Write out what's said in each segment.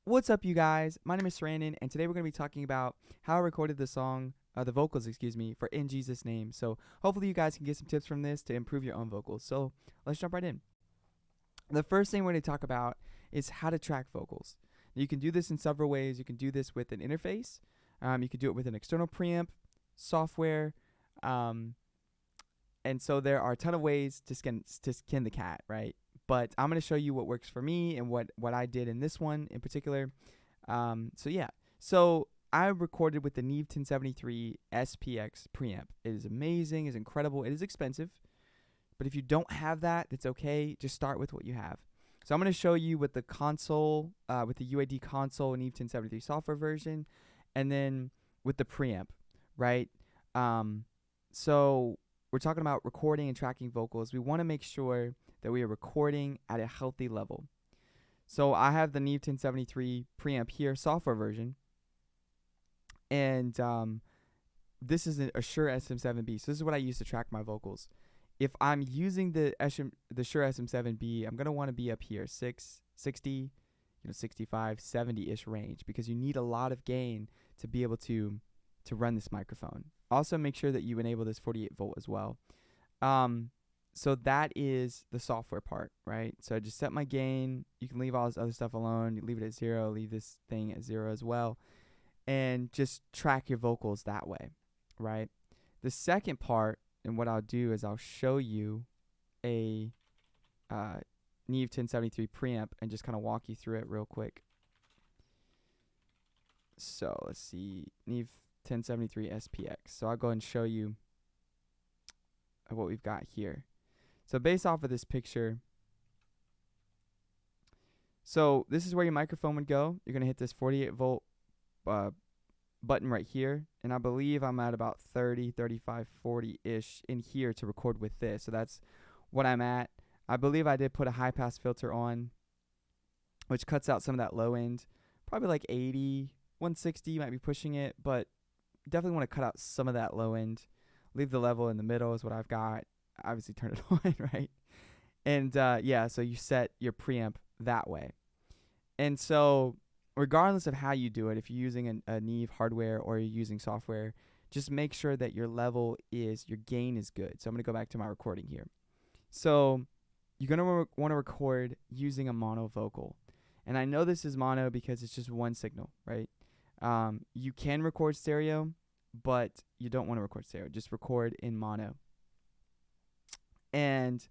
What's up, you guys? My name is Cerandon, and today we're going to be talking about how I recorded the vocals, for In Jesus' Name. So hopefully you guys can get some tips from this to improve your own vocals. So let's jump right in. The first thing we're going to talk about is how to track vocals. Now, you can do this in several ways. You can do this with an interface. You can do it with an external preamp, software, and so there are a ton of ways to skin the cat, right? But I'm going to show you what works for me and what I did in this one in particular. So I recorded with the Neve 1073 SPX preamp. It is amazing. It's incredible. It is expensive. But if you don't have that, it's okay. Just start with what you have. So I'm going to show you with the console, with the UAD console Neve 1073 software version, and then with the preamp, right? So we're talking about recording and tracking vocals. We want to make sure that we are recording at a healthy level. So I have the Neve 1073 preamp here, software version, and this is a Shure SM7B. So this is what I use to track my vocals. If I'm using the Shure SM7B, I'm gonna want to be up here, 60, 65, 70-ish range, because you need a lot of gain to be able to run this microphone. Also, make sure that you enable this 48 volt as well. So that is the software part, right? So I just set my gain. You can leave all this other stuff alone. You leave it at 0, leave this thing at 0 as well, and just track your vocals that way, right? The second part, and what I'll do is I'll show you a Neve 1073 preamp and just kind of walk you through it real quick. So let's see, Neve 1073 SPX. So I'll go and show you what we've got here. So based off of this picture, so this is where your microphone would go. You're going to hit this 48 volt button right here. And I believe I'm at about 30, 35, 40-ish in here to record with this. So that's what I'm at. I believe I did put a high pass filter on, which cuts out some of that low end. Probably like 80, 160 might be pushing it, but definitely want to cut out some of that low end. Leave the level in the middle is what I've got. Obviously turn it on, right? And so you set your preamp that way. And so regardless of how you do it, if you're using a Neve hardware or you're using software, just make sure that your gain is good. So I'm going to go back to my recording here. So you're going to want to record using a mono vocal. And I know this is mono because it's just one signal, right? You can record stereo, but you don't want to record stereo. Just record in mono. And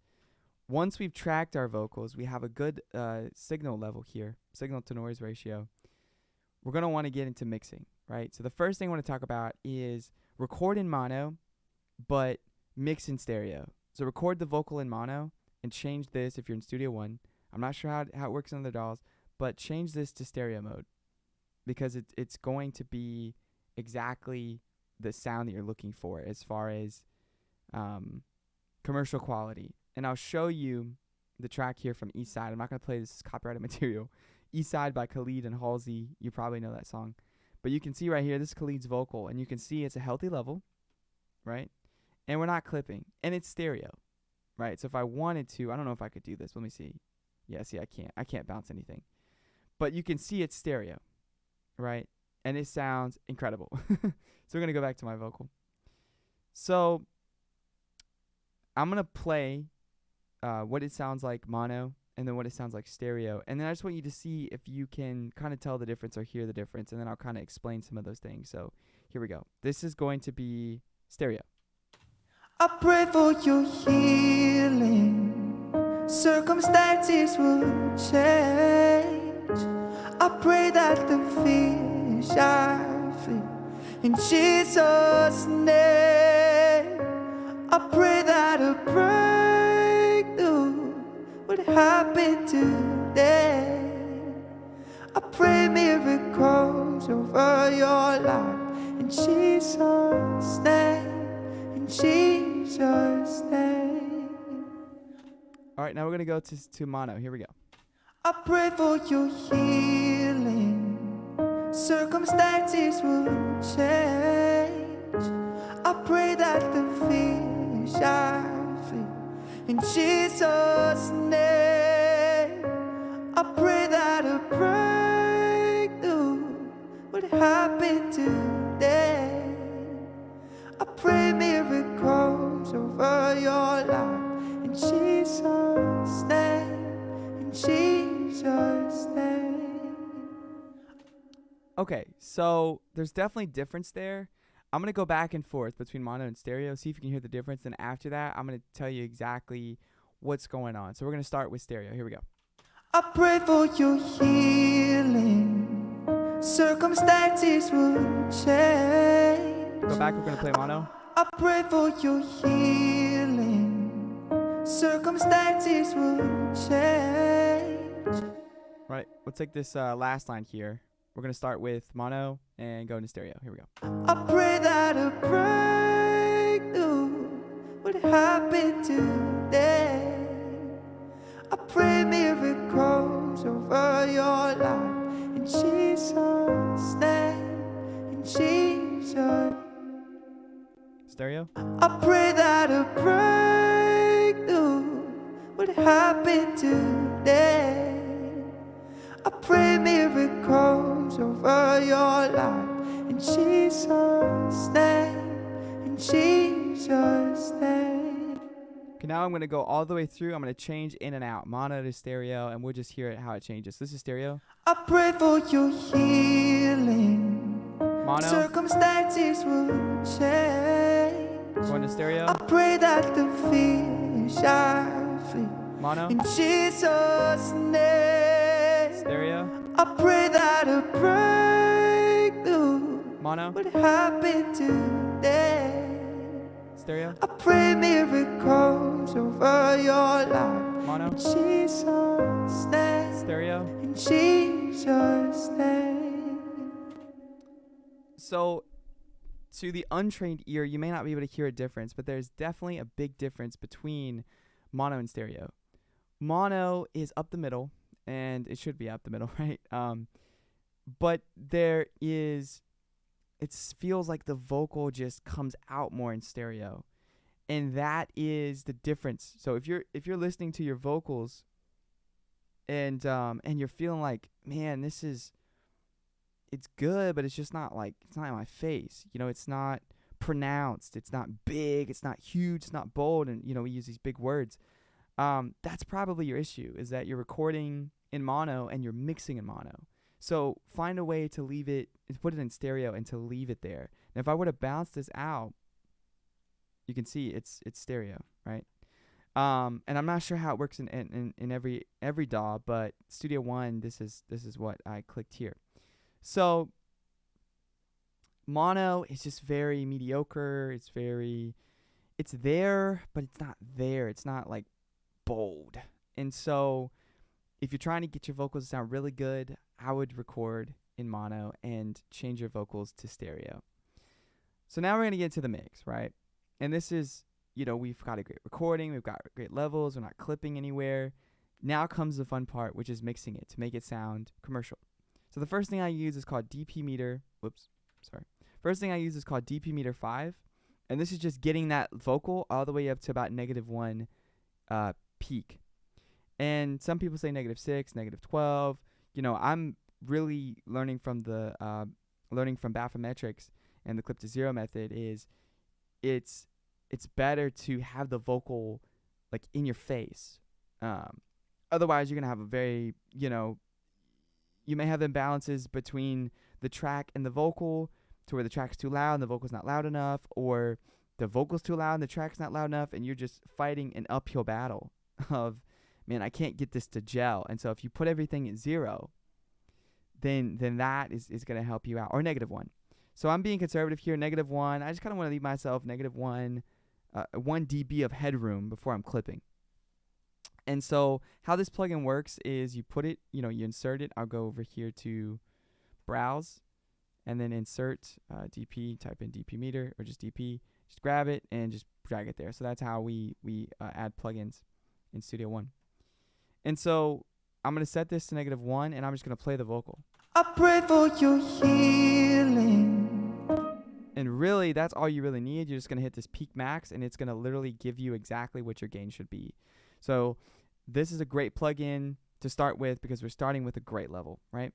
once we've tracked our vocals, we have a good signal level here, signal to noise ratio. We're going to want to get into mixing, right? So the first thing I want to talk about is record in mono, but mix in stereo. So record the vocal in mono and change this if you're in Studio One. I'm not sure how it works on other DAWs, but change this to stereo mode because it's going to be exactly the sound that you're looking for as far as commercial quality. And I'll show you the track here from East Side. I'm not going to play this copyrighted material. East Side by Khalid and Halsey. You probably know that song. But you can see right here, this is Khalid's vocal. And you can see it's a healthy level, right? And we're not clipping. And it's stereo, right? So if I wanted to, I don't know if I could do this. Let me see. Yeah, see, I can't. I can't bounce anything. But you can see it's stereo, right? And it sounds incredible. So we're going to go back to my vocal. So I'm going to play what it sounds like mono and then what it sounds like stereo. And then I just want you to see if you can kind of tell the difference or hear the difference. And then I'll kind of explain some of those things. So here we go. This is going to be stereo. I pray for your healing. Circumstances will change. I pray that the fear shall flee. In Jesus' name, I pray that a breakthrough would happen today. I pray miracles over your life. In Jesus' name, in Jesus' name. All right, now we're going to go to mono. Here we go. I pray for your healing. Circumstances will change. I pray that the fear shall flee. In Jesus' name, I pray that a breakthrough happen today. I pray miracles over your life in Jesus' name, in Jesus' name. Okay, so there's definitely difference there. I'm going to go back and forth between mono and stereo, see if you can hear the difference. And after that, I'm going to tell you exactly what's going on. So we're going to start with stereo. Here we go. I pray for your healing. Circumstances will change. Go back, we're going to play mono. I pray for your healing. Circumstances will change. Right, let's take this last line here. We're going to start with mono and go into stereo. Here we go. I pray that a breakthrough would happen today. I pray miracles over your life in Jesus' name, in Jesus'. Stereo. I pray that a breakthrough would happen today. I pray miracles over your life in Jesus' name, in Jesus' name. Okay, now I'm going to go all the way through. I'm going to change in and out, mono to stereo, and we'll just hear it how it changes. This is stereo. I pray for your healing. Mono. Circumstances will change. Going to stereo. I pray that the fear shall flee. Mono. In Jesus' name. Stereo. I pray that a breakthrough Mono. would happen today. Stereo. I pray miracles over your life. Mono. In Jesus' name. Stereo. In Jesus' name. So, to the untrained ear, you may not be able to hear a difference, but there's definitely a big difference between mono and stereo. Mono is up the middle, and it should be up the middle, right? But there is, it feels like the vocal just comes out more in stereo, and that is the difference. So if you're listening to your vocals, and you're feeling like, man, it's good, but it's just not like, it's not in my face. You know, it's not pronounced. It's not big. It's not huge. It's not bold. And, you know, we use these big words. That's probably your issue, is that you're recording in mono and you're mixing in mono. So find a way to leave it, to put it in stereo and to leave it there. And if I were to bounce this out, you can see it's stereo, right? And I'm not sure how it works in every DAW, but Studio One, this is what I clicked here. So mono is just very mediocre. It's there, but it's not there. It's not like bold. And so if you're trying to get your vocals to sound really good, I would record in mono and change your vocals to stereo. So now we're going to get into the mix, right? And this is, you know, we've got a great recording. We've got great levels. We're not clipping anywhere. Now comes the fun part, which is mixing it to make it sound commercial. So the first thing I use is called DP meter. First thing I use is called DP meter 5. And this is just getting that vocal all the way up to about -1 peak. And some people say -6, -12. You know, I'm really learning from bathymetrics and the clip to zero method is it's better to have the vocal like in your face. Otherwise you're going to have a very, you know, you may have imbalances between the track and the vocal to where the track's too loud and the vocal's not loud enough, or the vocal's too loud and the track's not loud enough, and you're just fighting an uphill battle of, man, I can't get this to gel. And so if you put everything at 0, then that is going to help you out, or -1. So I'm being conservative here, -1. I just kind of want to leave myself -1 dB of headroom before I'm clipping. And so how this plugin works is you put it, you know, you insert it. I'll go over here to browse and then insert DP, type in DP meter or just DP, just grab it and just drag it there. So that's how we add plugins in Studio One. And so I'm going to set this to -1 and I'm just going to play the vocal. I pray for your healing. And really, that's all you really need. You're just going to hit this peak max and it's going to literally give you exactly what your gain should be. So this is a great plugin to start with because we're starting with a great level, right?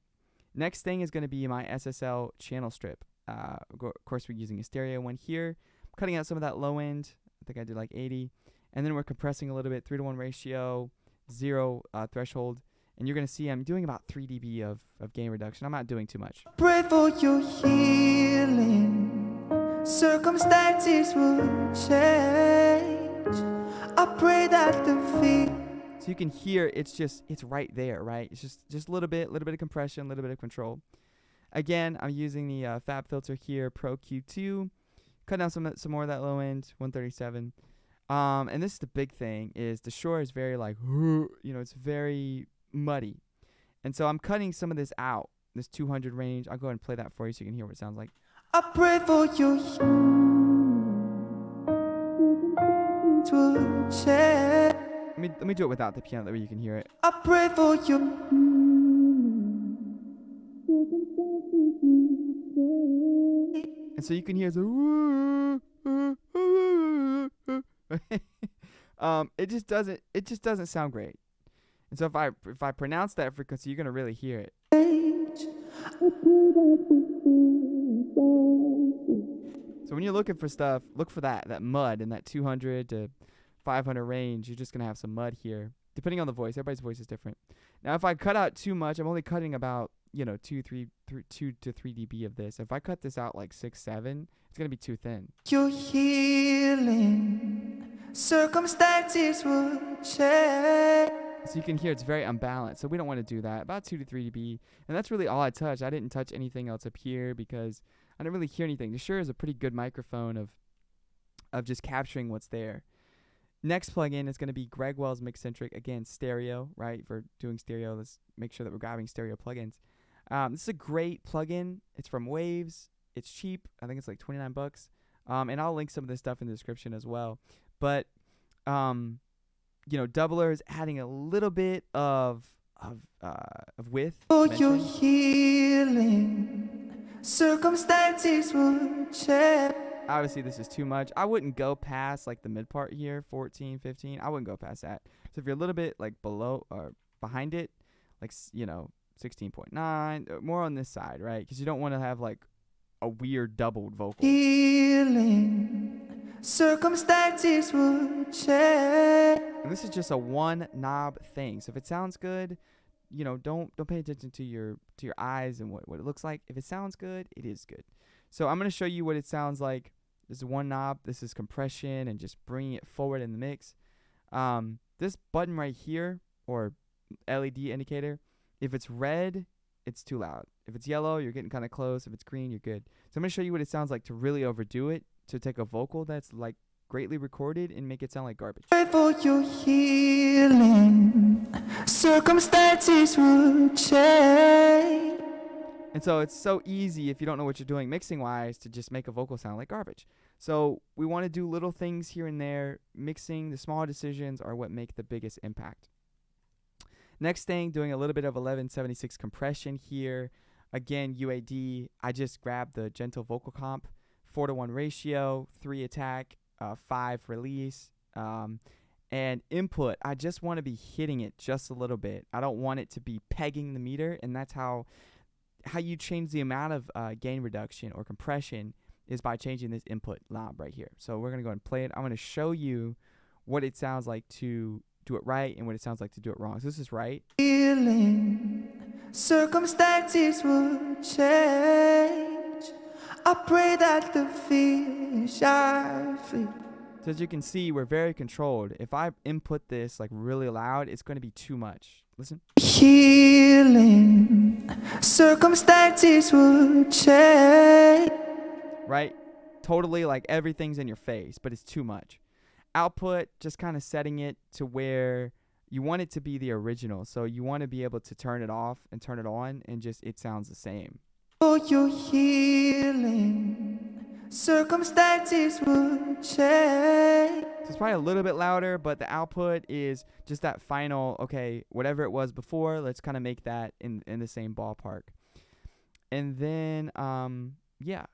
Next thing is going to be my SSL channel strip. Of course, we're using a stereo one here. I'm cutting out some of that low end. I think I did like 80. And then we're compressing a little bit, 3-to-1 ratio, 0 threshold. And you're going to see I'm doing about 3 dB of gain reduction. I'm not doing too much. Pray for your healing. Circumstances will change. I pray that the feet. So you can hear it's right there, right? It's just a little bit of compression, a little bit of control. Again, I'm using the Fab filter here, Pro Q2. Cut down some more of that low end, 137. And this is the big thing, is the Shure is very like, it's very muddy. And so I'm cutting some of this out, this 200 range. I'll go ahead and play that for you so you can hear what it sounds like. I pray for you to change. Let me do it without the piano, that way you can hear it. I pray for you. And so you can hear the it just doesn't sound great. And so if I pronounce that frequency, you're gonna really hear it. So when you're looking for stuff, look for that mud in that 200 to 500 range. You're just gonna have some mud here, depending on the voice. Everybody's voice is different. Now, if I cut out too much, I'm only cutting about 2 to 3 dB of this. If I cut this out like 6, 7, it's gonna be too thin. Your healing circumstances will change. So you can hear it's very unbalanced. So we don't want to do that. About 2 to 3 dB, and that's really all I touched. I didn't touch anything else up here because I didn't really hear anything. The Shure is a pretty good microphone of just capturing what's there. Next plugin is going to be Greg Wells Mixcentric. Again, stereo, right? For doing stereo, let's make sure that we're grabbing stereo plugins. This is a great plugin. It's from Waves. It's cheap. I think it's like $29. And I'll link some of this stuff in the description as well. But, doubler is adding a little bit of width. For your healing circumstances will change. Obviously, this is too much. I wouldn't go past like the mid part here, 14, 15. I wouldn't go past that. So if you're a little bit like below or behind it, like 16.9, more on this side, right? Because you don't want to have like a weird doubled vocal. Healing circumstances will change. And this is just a one knob thing. So if it sounds good, don't pay attention to your eyes and what it looks like. If it sounds good, it is good. So I'm going to show you what it sounds like. This is one knob. This is compression and just bringing it forward in the mix. This button right here, or LED indicator, if it's red, it's too loud. If it's yellow, you're getting kind of close. If it's green, you're good. So I'm going to show you what it sounds like to really overdo it, to take a vocal that's like greatly recorded and make it sound like garbage. Pray for your healing circumstances will change. And so it's so easy, if you don't know what you're doing mixing wise, to just make a vocal sound like garbage. So we want to do little things here and there. Mixing, the small decisions are what make the biggest impact. Next thing, doing a little bit of 1176 compression here. Again, UAD, I just grabbed the gentle vocal comp, 4-to-1 ratio, 3 attack, 5 release. And input, I just want to be hitting it just a little bit. I don't want it to be pegging the meter, and that's how you change the amount of gain reduction or compression is by changing this input knob right here. So we're going to go ahead and play it. I'm going to show you what it sounds like to do it right and what it sounds like to do it wrong. So this is right. Healing circumstances will change. I pray that the fish are free. So as you can see, we're very controlled. If I input this like really loud, it's going to be too much. Listen. Healing circumstances will change. Right? Totally like everything's in your face, but it's too much. Output, just kind of setting it to where you want it to be the original. So you want to be able to turn it off and turn it on and just it sounds the same. For your healing circumstances will change. So it's probably a little bit louder, but the output is just that final, okay, whatever it was before, let's kind of make that in the same ballpark. And then,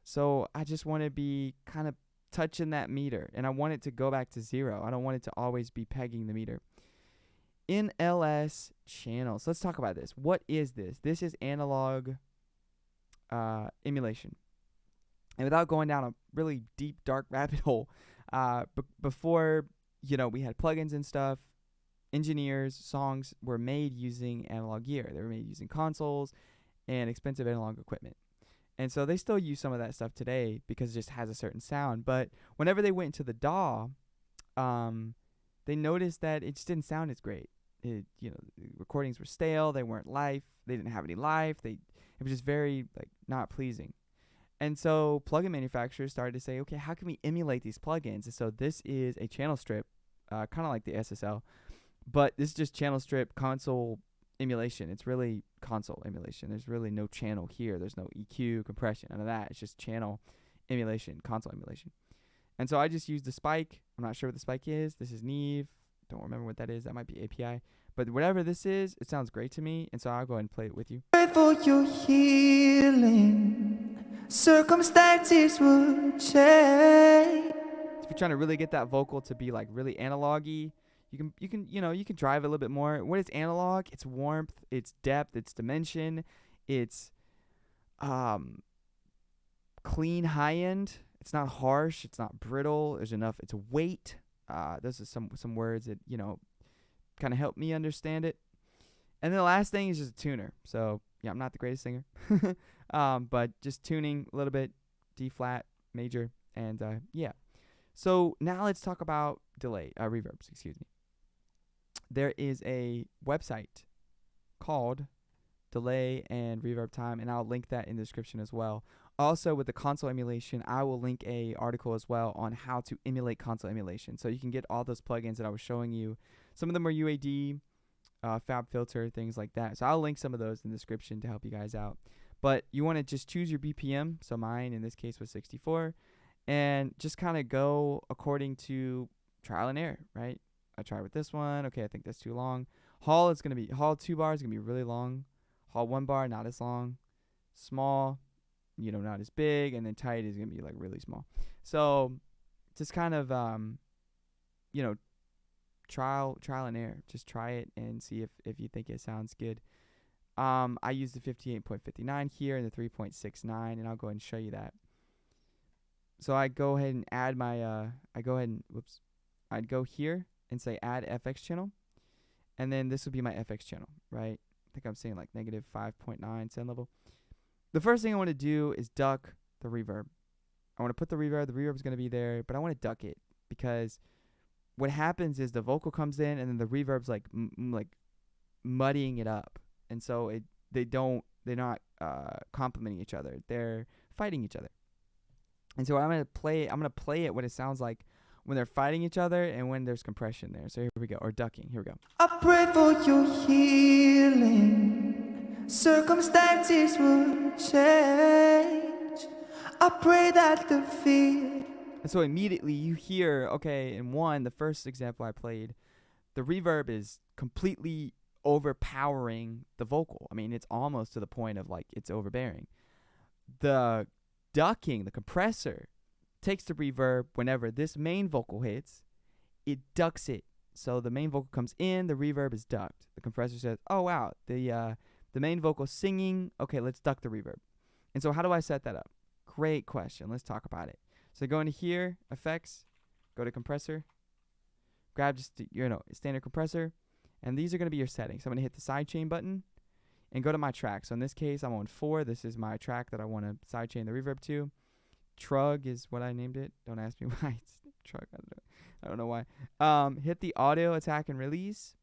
so I just want to be kind of touching that meter, and I want it to go back to 0. I don't want it to always be pegging the meter. NLS channels. Let's talk about this. What is this? This is analog emulation. And without going down a really deep, dark rabbit hole, before, we had plugins and stuff, songs were made using analog gear. They were made using consoles and expensive analog equipment. And so they still use some of that stuff today because it just has a certain sound. But whenever they went into the DAW, they noticed that it just didn't sound as great. The recordings were stale. They weren't live. They didn't have any live. It was just very not pleasing. And so plugin manufacturers started to say, okay, how can we emulate these plugins? And so this is a channel strip, kind of like the SSL, but this is just channel strip console emulation. It's really console emulation. There's really no channel here. There's no EQ, compression, none of that. It's just channel emulation, console emulation. And so I just used the spike. I'm not sure what the spike is. This is Neve. Don't remember what that is. That might be API. But whatever this is, it sounds great to me. And so I'll go ahead and play it with you. Pray for your healing. Circumstances would change. If you're trying to really get that vocal to be really analog-y, you can drive it a little bit more. What is analog? It's warmth, it's depth, it's dimension, it's clean high end. It's not harsh, it's not brittle. There's enough. It's weight. Those are some words that kind of help me understand it. And then the last thing is just a tuner. So yeah, I'm not the greatest singer, but just tuning a little bit, D flat, major, and yeah. So now let's talk about reverbs. Excuse me. There is a website called Delay and Reverb Time, and I'll link that in the description as well. Also, with the console emulation, I will link a article as well on how to emulate console emulation. So you can get all those plugins that I was showing you. Some of them are UAD, Fab Filter, things like that. So I'll link some of those in the description to help you guys out. But you want to just choose your BPM. So mine in this case was 64. And just kind of go according to trial and error, right? I try with this one. Okay, I think that's too long. Hall 2 bar is going to be really long. Hall 1 bar, not as long. Small, not as big. And then tight is going to be really small. So just kind of, trial and error. Just try it and see if you think it sounds good. I use the 58.59 here and the 3.69, and I'll go ahead and show you that. So I go ahead and add my, I'd go here and say add FX channel. And then this would be my FX channel, right? I think I'm saying negative 5.9 send level. The first thing I want to do is duck the reverb. I want to put the reverb. The reverb is going to be there, but I want to duck it because what happens is the vocal comes in and then the reverb's muddying it up. And so they're not complementing each other. They're fighting each other. And so I'm gonna play it what it sounds like when they're fighting each other and when there's compression there. So here we go, or ducking. Here we go. I pray for your healing. Circumstances would change. I pray that the fear. And so immediately you hear, okay, in the first example I played, the reverb is completely overpowering the vocal. I mean, it's almost to the point of it's overbearing. The ducking, the compressor, takes the reverb whenever this main vocal hits, it ducks it. So the main vocal comes in, the reverb is ducked. The compressor says, oh wow, the main vocal singing, okay, let's duck the reverb. And so how do I set that up? Great question. Let's talk about it. So go into here, effects, go to compressor, grab just standard compressor, and these are going to be your settings. So I'm going to hit the sidechain button and go to my track. So in this case, I'm on 4. This is my track that I want to sidechain the reverb to. Trug is what I named it. Don't ask me why it's Trug. I don't know why. Hit the audio attack and release.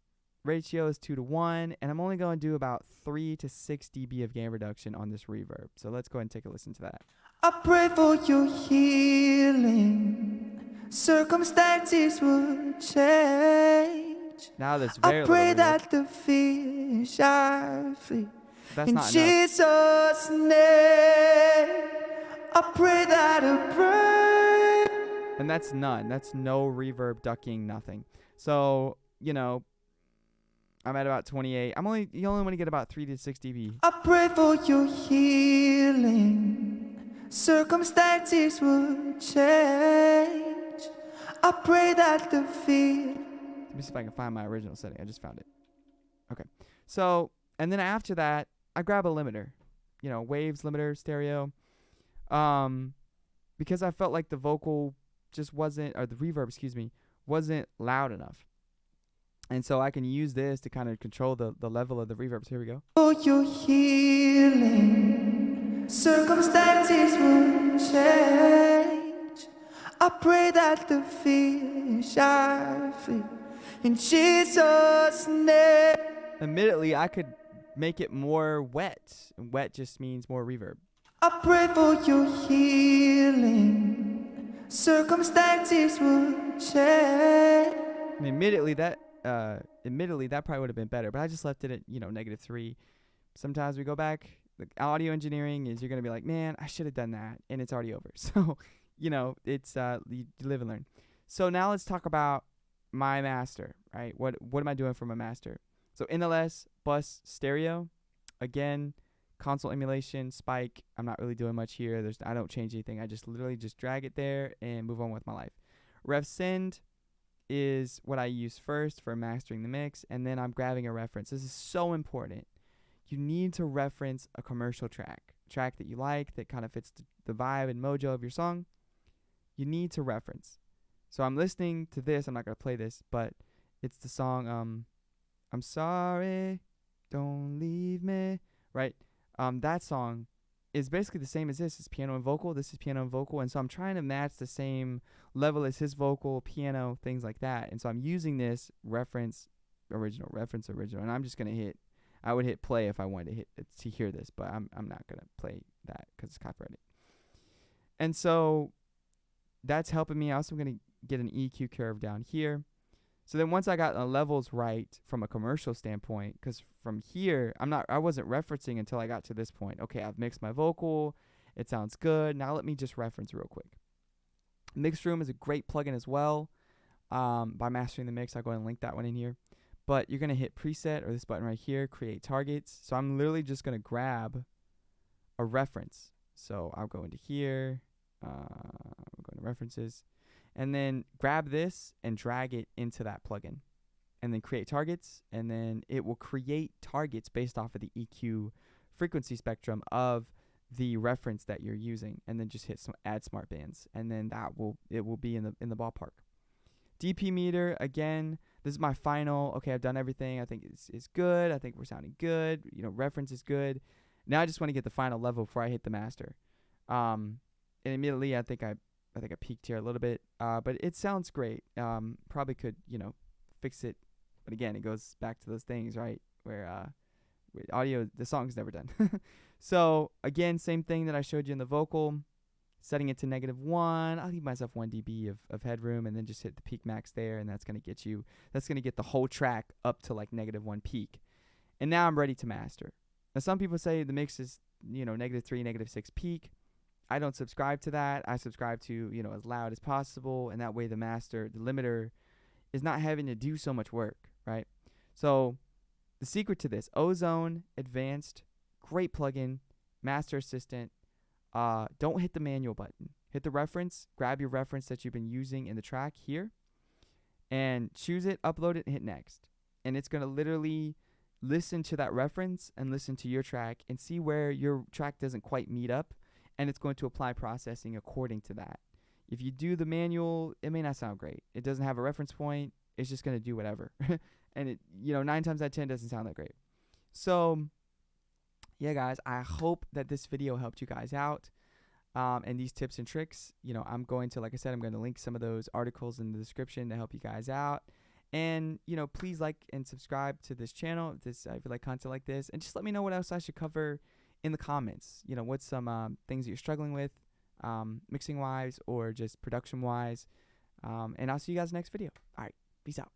Ratio is 2:1, and I'm only going to do about 3 to 6 dB of gain reduction on this reverb. So let's go ahead and take a listen to that. I pray for your healing. Circumstances would change. Now there's very I pray little reverb. that the fear shall flee. That's In not enough. Jesus' name, I pray that a prayer. And that's none. That's no reverb, ducking, nothing. So, I'm at about 28. You only want to get about 3 to 6 dB. I pray for your healing. Circumstances would change. I pray that the fear. Let me see if I can find my original setting. I just found it. Okay. So, and then after that, I grab a limiter. waves limiter stereo. Because I felt like the vocal just wasn't, or the reverb, excuse me, wasn't loud enough. And so I can use this to kind of control the level of the reverb. So here we go. Oh, you're healing. Circumstances will change. I pray that the fear shall flee. In Jesus' name. Admittedly, I could make it more wet. And wet just means more reverb. I pray for your healing. Circumstances will change. And admittedly, that probably would have been better, but I just left it at -3. Sometimes we go back. The audio engineering is, you're gonna be like, man, I should have done that, and it's already over. So it's you live and learn. So now let's talk about my master, right? What am I doing for my master? So NLS bus stereo, again, console emulation, spike. I'm not really doing much here. I don't change anything. I just literally just drag it there and move on with my life. Rev send is what I use first for mastering the mix, and then I'm grabbing a reference. This is so important. You need to reference a commercial track that you like, that kind of fits the vibe and mojo of your song. You need to reference. So I'm listening to this. I'm not going to play this, but it's the song I'm Sorry, Don't Leave Me, right? That song is basically the same as this. It's piano and vocal. This is piano and vocal. And so I'm trying to match the same level as his vocal, piano, things like that. And so I'm using this reference original. And I'm just going to I would hit play if I wanted to hear this, but I'm not going to play that because it's copyrighted. And so that's helping me. Also, I'm going to get an EQ curve down here. So then once I got the levels right from a commercial standpoint, because from here, I wasn't referencing until I got to this point. Okay, I've mixed my vocal. It sounds good. Now let me just reference real quick. Mix Room is a great plugin as well. By mastering the mix, I'll go ahead and link that one in here. But you're going to hit preset, or this button right here, create targets. So I'm literally just going to grab a reference. So I'll go into here. I'll go into references. And then grab this and drag it into that plugin. And then create targets. And then it will create targets based off of the EQ frequency spectrum of the reference that you're using. And then just hit add smart bands. And then it will be in the ballpark. DP meter, again, this is my final. Okay, I've done everything. I think it's good. I think we're sounding good. Reference is good. Now I just want to get the final level before I hit the master. And immediately I think I peaked here a little bit. But it sounds great. Probably could, fix it. But again, it goes back to those things, right? Where with audio, the song's never done. So again, same thing that I showed you in the vocal. Setting it to -1. I'll leave myself 1 dB of headroom, and then just hit the peak max there, and that's gonna get the whole track up to like -1 peak. And now I'm ready to master. Now some people say the mix is -3, -6 peak. I don't subscribe to that. I subscribe to as loud as possible, and that way the limiter is not having to do so much work, right? So the secret to this, Ozone Advanced, great plugin, master assistant. Don't hit the manual button. Hit the reference, grab your reference that you've been using in the track here, and choose it, upload it, and hit next. And it's going to literally listen to that reference and listen to your track and see where your track doesn't quite meet up, and it's going to apply processing according to that. If you do the manual, it may not sound great. It doesn't have a reference point. It's just going to do whatever. And it 9 times out of 10 doesn't sound that great. So yeah, guys, I hope that this video helped you guys out. And these tips and tricks, I'm going to, like I said, I'm going to link some of those articles in the description to help you guys out. And, please like and subscribe to this channel if you like content like this. And just let me know what else I should cover in the comments. What's some things that you're struggling with, mixing-wise or just production-wise. And I'll see you guys next video. All right, peace out.